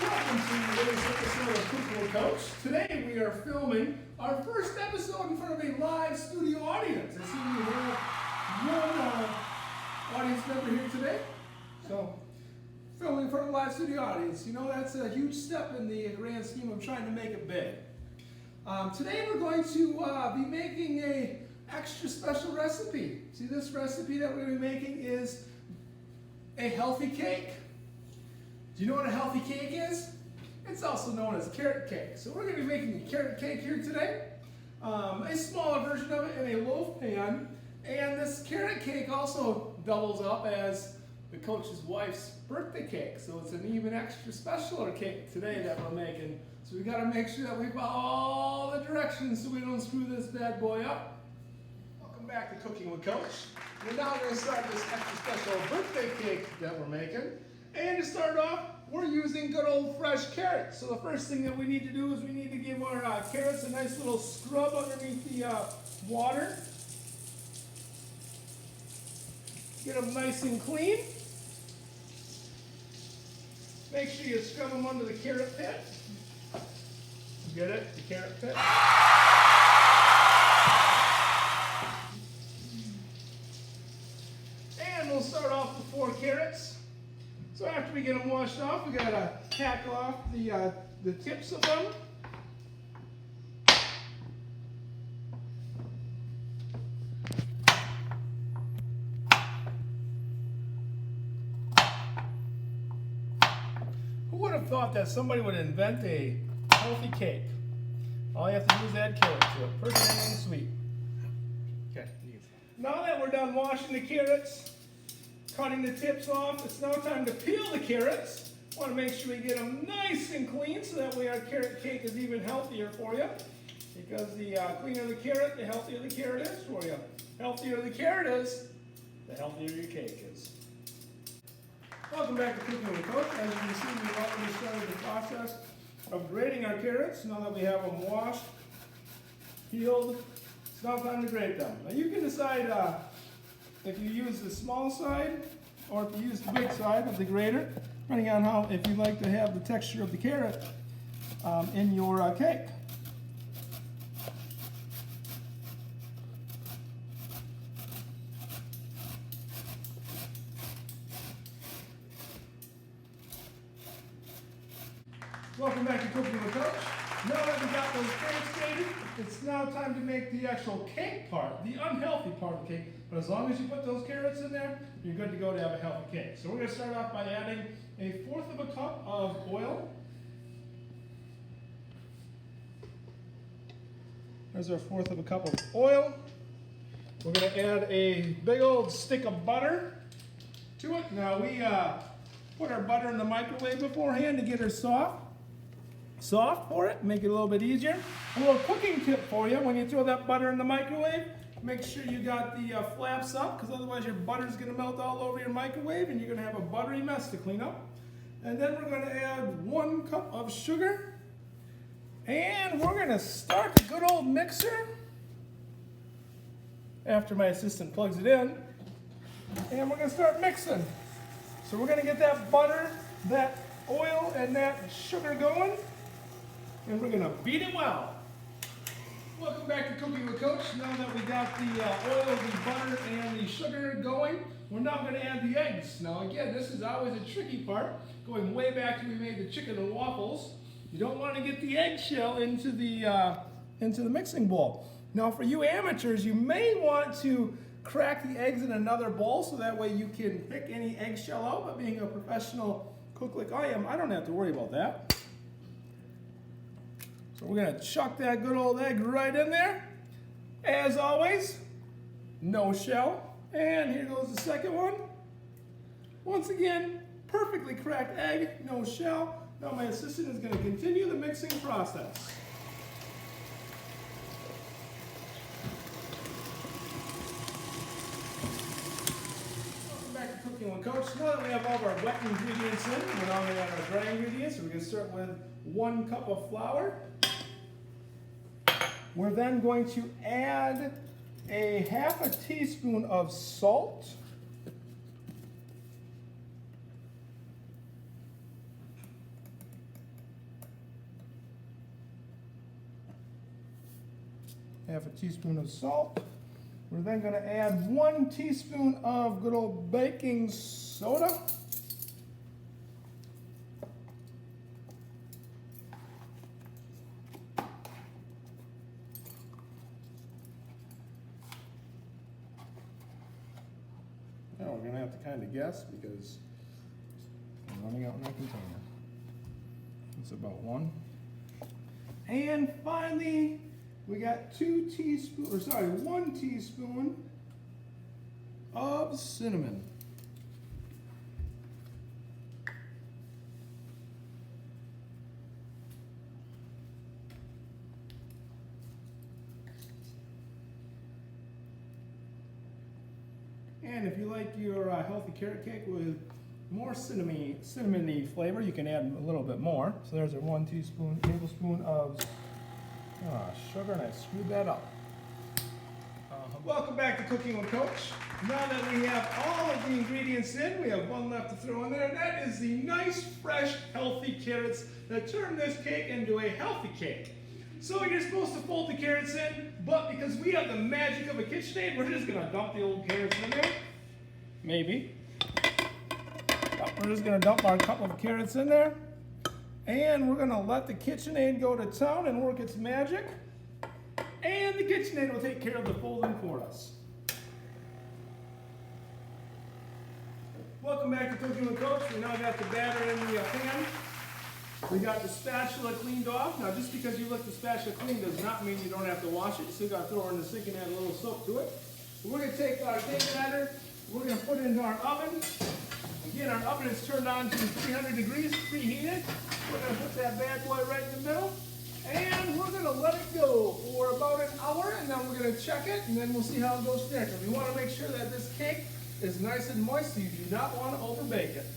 welcome to the latest episode of Cook with Coach. Today we are filming our first episode in front of a live studio audience. I see we have one audience member here today. So, filming in front of a live studio audience. You know, that's a huge step in the grand scheme of trying to make it big. Today we're going to be making a extra special recipe. See, this recipe that we're going to be making is a healthy cake. Do you know what a healthy cake is? It's also known as carrot cake. So we're going to be making a carrot cake here today. A smaller version of it in a loaf pan. And this carrot cake also doubles up as the coach's wife's birthday cake. So it's an even extra specialer cake today that we're making. So we got to make sure that we follow all the directions so we don't screw this bad boy up. Welcome back to Cooking with Coach. We're now going to start this extra special birthday cake that we're making. And to start off, we're using good old fresh carrots. So the first thing that we need to do is we need to give our carrots a nice little scrub underneath the water. Get them nice and clean. Make sure you scrub them under the carrot pit. Get it? The carrot pit. And we'll start off with 4 carrots. So after we get them washed off, we gotta hack off the tips of them. Who would have thought that somebody would invent a healthy cake? All you have to do is add carrot to it. Pretty and sweet. Okay. Now that we're done washing the carrots, cutting the tips off, it's now time to peel the carrots. Want to make sure we get them nice and clean so that way our carrot cake is even healthier for you. Because the cleaner the carrot, the healthier the carrot is for you. Healthier the carrot is, the healthier your cake is. Welcome back to Cooking with Coach. As you can see, we've already started the process of grating our carrots. Now that we have them washed, peeled, it's now time to grate them. Now you can decide if you use the small side or if you use the big side of the grater, depending on if you like to have the texture of the carrot in your cake. Welcome back to Cooking with Coach. Now that we got those carrots grated, it's now time to make the actual cake part, the unhealthy part of the cake. But as long as you put those carrots in there, you're good to go to have a healthy cake. So we're going to start off by adding a 1/4 of a cup of oil. There's our 1/4 of a cup of oil. We're going to add a big old stick of butter to it. Now we put our butter in the microwave beforehand to get her soft for it, make it a little bit easier. A little cooking tip for you: when you throw that butter in the microwave, make sure you got the flaps up, because otherwise your butter's going to melt all over your microwave and you're going to have a buttery mess to clean up. And then we're going to add 1 cup of sugar, and we're going to start the good old mixer after my assistant plugs it in, and we're going to start mixing. So we're going to get that butter, that oil, and that sugar going, and we're going to beat it well. Welcome back to Cooking with Coach. Now that we got the oil, the butter, and the sugar going, we're now going to add the eggs. Now again, this is always a tricky part, going way back to when we made the chicken and waffles. You don't want to get the eggshell into the mixing bowl. Now for you amateurs, you may want to crack the eggs in another bowl so that way you can pick any eggshell out, but being a professional cook like I am, I don't have to worry about that. So we're going to chuck that good old egg right in there. As always, no shell. And here goes the second one. Once again, perfectly cracked egg, no shell. Now my assistant is going to continue the mixing process. Welcome back to Cooking with Coach. Now that we have all of our wet ingredients in, we're now going to add our dry ingredients. So we're going to start with 1 cup of flour. We're then going to add a 1/2 teaspoon of salt. half a teaspoon of salt. We're then going to add 1 teaspoon of good old baking soda. Now we're going to have to kind of guess because I'm running out in that container. It's about 1. And finally, we got 1 teaspoon of cinnamon. And if you like your healthy carrot cake with more cinnamony flavor, you can add a little bit more. So there's our 1 tablespoon of sugar, and I screwed that up. Welcome back to Cooking with Coach. Now that we have all of the ingredients in, we have 1 left to throw in there, and that is the nice, fresh, healthy carrots that turn this cake into a healthy cake. So you're supposed to fold the carrots in, but because we have the magic of a KitchenAid, we're just going to dump the old carrots in there. Maybe. We're just going to dump our cup of carrots in there. And we're going to let the KitchenAid go to town and work its magic. And the KitchenAid will take care of the folding for us. Welcome back to Cooking with Coach. We now got the batter in the pan. We got the spatula cleaned off. Now, just because you let the spatula clean does not mean you don't have to wash it. You still got to throw it in the sink and add a little soap to it. We're going to take our cake batter. We're going to put it into our oven. Again, our oven is turned on to 300 degrees, preheated. We're going to put that bad boy right in the middle. And we're going to let it go for about an hour, and then we're going to check it, and then we'll see how it goes from there. Because we want to make sure that this cake is nice and moist, so you do not want to overbake it.